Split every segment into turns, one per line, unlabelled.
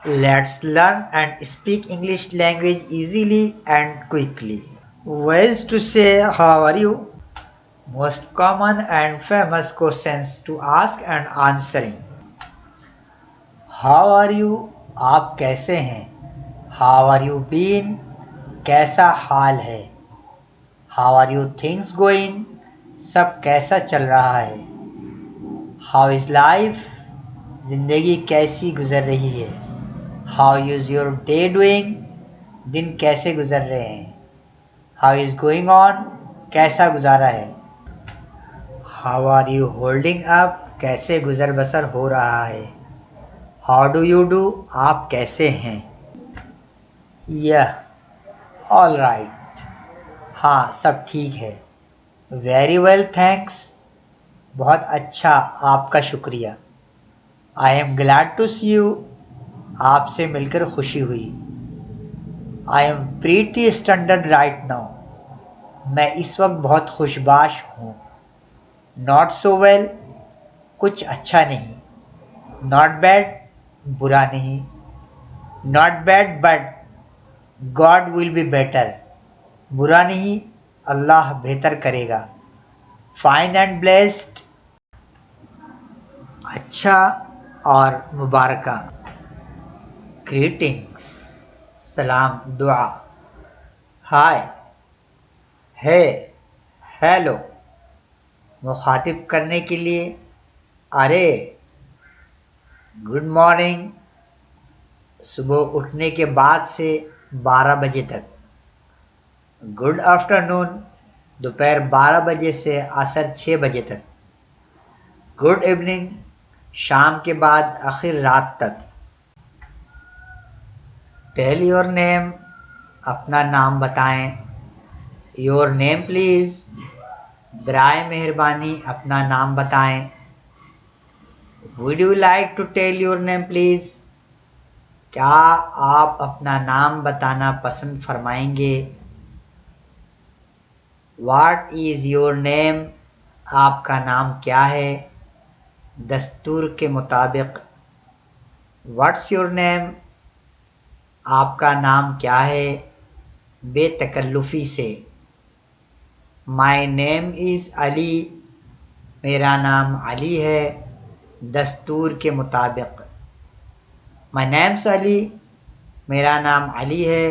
Let's learn and speak English language easily and quickly. Ways to say how are you? Most common and famous questions to ask and answering. How are you? आप कैसे हैं? How are you been? कैसा हाल है? How are you things going? सब कैसा चल रहा है? How is life? जिंदगी कैसी गुजर रही है? How is your day doing? दिन कैसे गुजर रहे हैं? How is going on? कैसा गुजारा है? How are you holding up? कैसे गुजर बसर हो रहा है? How do you do? आप कैसे हैं? Yeah, all right. हाँ, सब ठीक है. Very well, thanks. बहुत अच्छा, आपका शुक्रिया. I am glad to see you. आपसे मिलकर खुशी हुई. I am pretty standard right now. मैं इस वक्त बहुत खुशबाश हूँ. Not so well. कुछ अच्छा नहीं. Not bad. बुरा नहीं. Not bad but God will be better. बुरा नहीं, अल्लाह बेहतर करेगा. Fine and blessed. अच्छा और मुबारका. Greetings. सलाम दुआ. Hi. Hey. Hello. मुखातिब करने के लिए अरे. Good morning. सुबह उठने के बाद से 12 बजे तक. Good afternoon. दोपहर 12 बजे से असर 6 बजे तक. Good evening. शाम के बाद आखिर रात तक. Tell your name. अपना नाम बताएं. Your name please. बराए मेहरबानी अपना नाम बताएं. Would you like to tell your name please. क्या आप अपना नाम बताना पसंद फरमाएंगे. What is your name? आपका नाम क्या है. दस्तूर के मुताबिक. What's your name? आपका नाम क्या है. बेतकल्लुफ़ी से. My name is Ali. मेरा नाम अली है. दस्तूर के मुताबिक. My name's Ali. मेरा नाम अली है.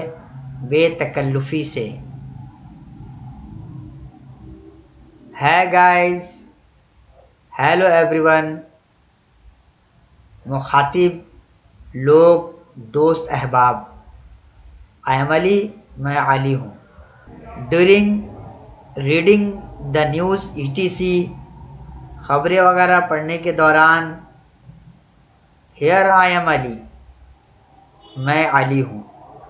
बेतकल्लुफ़ी से. Hey guys. Hello everyone. मुखातिब, लोग, दोस्त, अहबाब. I am Ali. मैं अली हूँ. During reading the news etc. खबरें वगैरह पढ़ने के दौरान. Here I am Ali. मैं अली हूँ.